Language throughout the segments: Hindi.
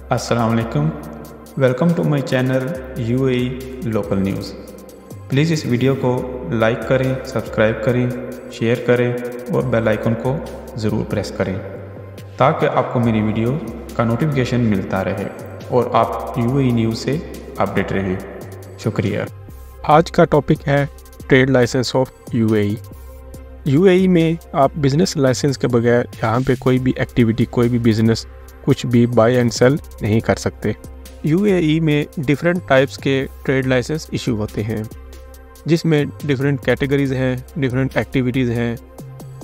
अस्सलाम वालेकुम। Welcome to my channel UAE local news. Please इस वीडियो को लाइक करें, सब्सक्राइब करें, शेयर करें और बेल आइकन को ज़रूर प्रेस करें ताकि आपको मेरी वीडियो का नोटिफिकेशन मिलता रहे और आप यूएई न्यूज़ से अपडेट रहें। शुक्रिया। आज का टॉपिक है trade licence of UAE. UAE में आप बिज़नेस लाइसेंस के बगैर यहाँ पे कोई भी एक्टिविटी, कोई भी बिज़नेस, कुछ भी बाय एंड सेल नहीं कर सकते। यूएई में डिफरेंट टाइप्स के ट्रेड लाइसेंस इशू होते हैं जिसमें डिफरेंट कैटेगरीज़ हैं, डिफरेंट एक्टिविटीज़ हैं।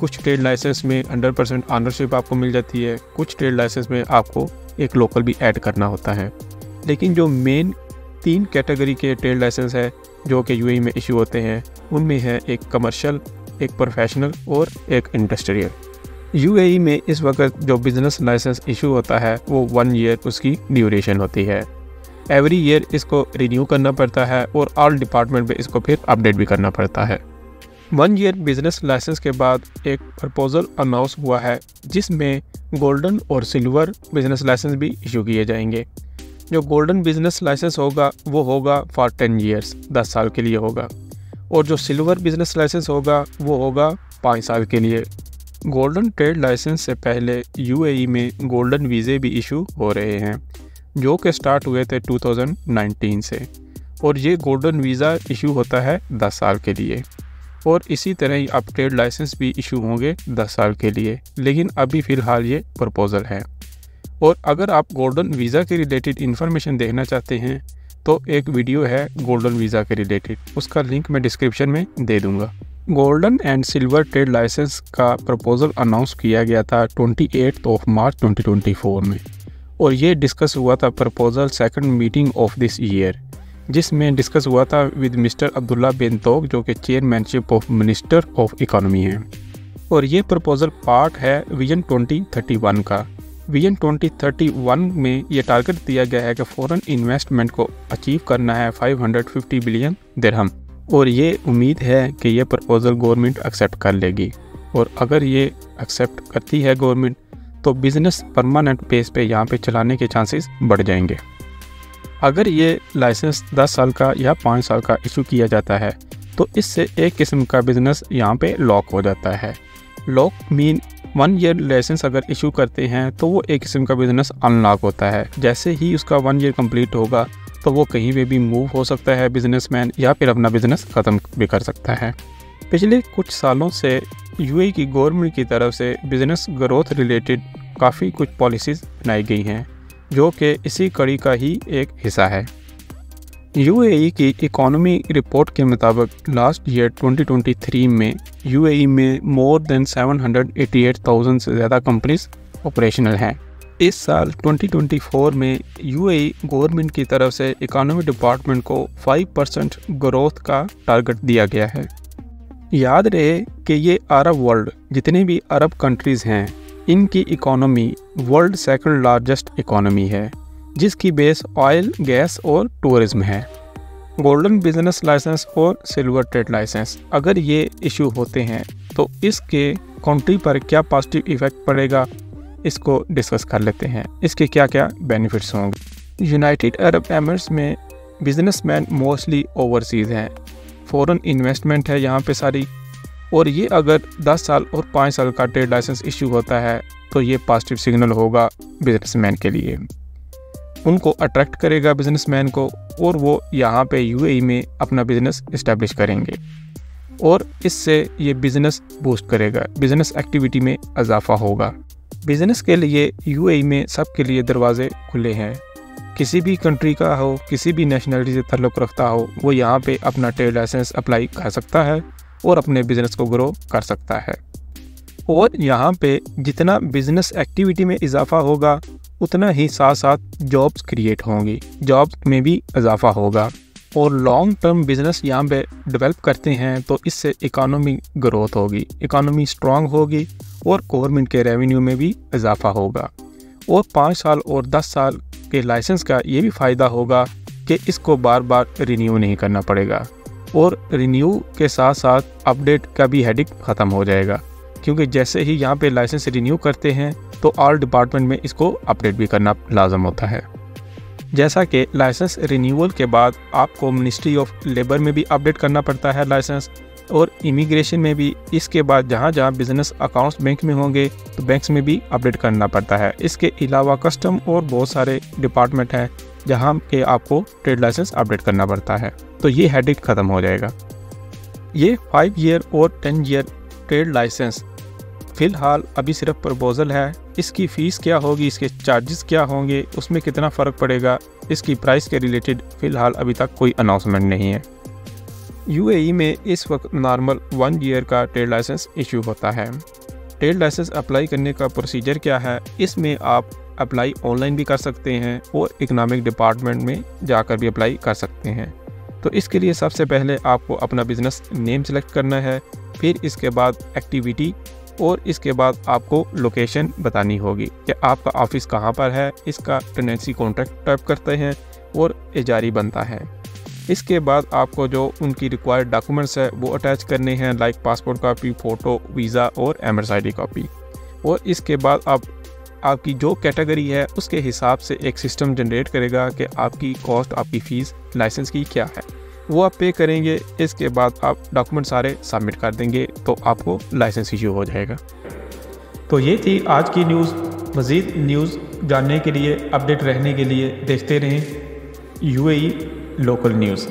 कुछ ट्रेड लाइसेंस में 100% ऑनरशिप आपको मिल जाती है, कुछ ट्रेड लाइसेंस में आपको एक लोकल भी ऐड करना होता है। लेकिन जो मेन 3 कैटेगरी के ट्रेड लाइसेंस है जो कि यूएई में इशू होते हैं, उनमें है एक कमर्शियल, एक प्रोफेशनल और एक इंडस्ट्रियल। यूएई में इस वक्त जो बिज़नेस लाइसेंस इशू होता है वो 1 ईयर उसकी ड्यूरेशन होती है। एवरी ईयर इसको रिन्यू करना पड़ता है और ऑल डिपार्टमेंट में इसको फिर अपडेट भी करना पड़ता है। 1 ईयर बिज़नेस लाइसेंस के बाद एक प्रपोजल अनाउंस हुआ है जिसमें गोल्डन और सिल्वर बिज़नेस लाइसेंस भी इशू किए जाएंगे। जो गोल्डन बिज़नेस लाइसेंस होगा वो होगा फॉर 10 ईयर्स, 10 साल के लिए होगा, और जो सिल्वर बिज़नेस लाइसेंस होगा वो होगा 5 साल के लिए। गोल्डन ट्रेड लाइसेंस से पहले यूएई में गोल्डन वीज़े भी इशू हो रहे हैं जो कि स्टार्ट हुए थे 2019 से, और ये गोल्डन वीज़ा इशू होता है 10 साल के लिए, और इसी तरह ही अब ट्रेड लाइसेंस भी इशू होंगे 10 साल के लिए। लेकिन अभी फ़िलहाल ये प्रपोज़ल है। और अगर आप गोल्डन वीज़ा के रिलेटेड इन्फॉर्मेशन देखना चाहते हैं तो एक वीडियो है गोल्डन वीज़ा के रिलेटेड, उसका लिंक मैं डिस्क्रिप्शन में दे दूँगा। Golden and silver trade licence का प्रपोजल अनाउंस किया गया था 28 मार्च 2024 में, और ये डिस्कस हुआ था proposal second meeting of this year, जिसमें डिस्कस हुआ था विद मिस्टर अब्दुल्ला बिन तोक जो कि chairmanship of minister of economy हैं। और ये प्रपोजल पार्ट है विजन 2031 का। विजन 2031 में ये टारगेट दिया गया है कि फॉरेन इन्वेस्टमेंट को अचीव करना है 550 बिलियन दिरहम, और ये उम्मीद है कि ये प्रपोज़ल गवर्नमेंट एक्सेप्ट कर लेगी। और अगर ये एक्सेप्ट करती है गवर्नमेंट तो बिज़नेस परमानेंट बेस पे यहाँ पे चलाने के चांसेस बढ़ जाएंगे। अगर ये लाइसेंस 10 साल का या 5 साल का इशू किया जाता है तो इससे एक किस्म का बिज़नेस यहाँ पे लॉक हो जाता है। लॉक मीन 1 ईयर लाइसेंस अगर इशू करते हैं तो वो एक किस्म का बिज़नेस अनलॉक होता है। जैसे ही उसका 1 ईयर कंप्लीट होगा तो वो कहीं पे भी मूव हो सकता है बिजनेसमैन, या फिर अपना बिज़नेस ख़त्म भी कर सकता है। पिछले कुछ सालों से यूएई की गवर्नमेंट की तरफ से बिज़नेस ग्रोथ रिलेटेड काफ़ी कुछ पॉलिसीज़ बनाई गई हैं जो कि इसी कड़ी का ही एक हिस्सा है। यूएई की इकोनॉमी रिपोर्ट के मुताबिक लास्ट ईयर 2023 में यूएई में मोर देन 788,000 से ज़्यादा कंपनीज ऑपरेशनल हैं। इस साल 2024 में यूएई गवर्नमेंट की तरफ से इकोनॉमी डिपार्टमेंट को 5% ग्रोथ का टारगेट दिया गया है। याद रहे कि ये अरब वर्ल्ड, जितने भी अरब कंट्रीज़ हैं, इनकी economy world second largest economy है जिसकी बेस ऑयल, गैस और टूरिज्म है। गोल्डन बिजनेस लाइसेंस और सिल्वर ट्रेड लाइसेंस अगर ये इशू होते हैं तो इसके कंट्री पर क्या पॉजिटिव इफ़ेक्ट पड़ेगा, इसको डिस्कस कर लेते हैं। इसके क्या क्या बेनिफिट्स होंगे। यूनाइटेड अरब एमिरेट्स में बिजनेसमैन मोस्टली ओवरसीज़ हैं, फॉरेन इन्वेस्टमेंट है यहाँ पे सारी, और ये अगर 10 साल और 5 साल का ट्रेड लाइसेंस इशू होता है तो ये पॉजिटिव सिग्नल होगा बिजनेसमैन के लिए। उनको अट्रैक्ट करेगा बिजनेसमैन को, और वो यहाँ पे यूएई में अपना बिजनेस इस्टेब्लिश करेंगे, और इससे ये बिज़नेस बूस्ट करेगा, बिज़नेस एक्टिविटी में इजाफा होगा। बिज़नेस के लिए यूएई में सबके लिए दरवाजे खुले हैं। किसी भी कंट्री का हो, किसी भी नेशनलिटी से ताल्लुक़ रखता हो, वो यहाँ पे अपना ट्रेड लाइसेंस अप्लाई कर सकता है और अपने बिज़नेस को ग्रो कर सकता है। और यहाँ पे जितना बिज़नेस एक्टिविटी में इजाफा होगा उतना ही साथ साथ जॉब्स क्रिएट होंगी, जॉब्स में भी इजाफा होगा, और लॉन्ग टर्म बिज़नेस यहाँ पे डेवलप करते हैं तो इससे इकोनॉमी ग्रोथ होगी, इकोनॉमी स्ट्रॉन्ग होगी, और गवर्नमेंट के रेवेन्यू में भी इजाफा होगा। और 5 साल और 10 साल के लाइसेंस का ये भी फ़ायदा होगा कि इसको बार बार रिन्यू नहीं करना पड़ेगा, और रिन्यू के साथ साथ अपडेट का भी हेडिक ख़त्म हो जाएगा, क्योंकि जैसे ही यहाँ पे लाइसेंस रिन्यू करते हैं तो ऑल डिपार्टमेंट में इसको अपडेट भी करना लाजम होता है। जैसा कि लाइसेंस रिन्यूअल के बाद आपको मिनिस्ट्री ऑफ लेबर में भी अपडेट करना पड़ता है लाइसेंस, और इमिग्रेशन में भी। इसके बाद जहाँ जहाँ बिजनेस अकाउंट्स बैंक में होंगे तो बैंक्स में भी अपडेट करना पड़ता है। इसके अलावा कस्टम और बहुत सारे डिपार्टमेंट हैं जहाँ के आपको ट्रेड लाइसेंस अपडेट करना पड़ता है। तो ये हेडेक ख़त्म हो जाएगा। ये 5 ईयर और 10 ईयर ट्रेड लाइसेंस फ़िलहाल अभी सिर्फ प्रपोज़ल है। इसकी फ़ीस क्या होगी, इसके चार्जेस क्या होंगे, उसमें कितना फ़र्क पड़ेगा, इसकी प्राइस के रिलेटेड फ़िलहाल अभी तक कोई अनाउंसमेंट नहीं है। यूएई में इस वक्त नॉर्मल 1 ईयर का ट्रेड लाइसेंस इशू होता है। ट्रेड लाइसेंस अप्लाई करने का प्रोसीजर क्या है, इसमें आप अप्लाई ऑनलाइन भी कर सकते हैं और इकोनॉमिक डिपार्टमेंट में जाकर भी अप्लाई कर सकते हैं। तो इसके लिए सबसे पहले आपको अपना बिज़नेस नेम सेलेक्ट करना है, फिर इसके बाद एक्टिविटी, और इसके बाद आपको लोकेशन बतानी होगी कि आपका ऑफिस कहाँ पर है। इसका टेनेंसी कॉन्ट्रैक्ट टाइप करते हैं और एजारी बनता है। इसके बाद आपको जो उनकी रिक्वायर्ड डॉक्यूमेंट्स है वो अटैच करने हैं, like passport copy, photo, visa और एमएसआईडी कॉपी। और इसके बाद आपकी जो कैटेगरी है उसके हिसाब से एक सिस्टम जनरेट करेगा कि आपकी कॉस्ट, आपकी फ़ीस लाइसेंस की क्या है, वो आप पे करेंगे। इसके बाद आप डॉक्यूमेंट सारे सबमिट कर देंगे तो आपको लाइसेंस इशू हो जाएगा। तो ये थी आज की न्यूज़। मज़ीद न्यूज़ जानने के लिए, अपडेट रहने के लिए देखते रहें यूएई लोकल न्यूज़।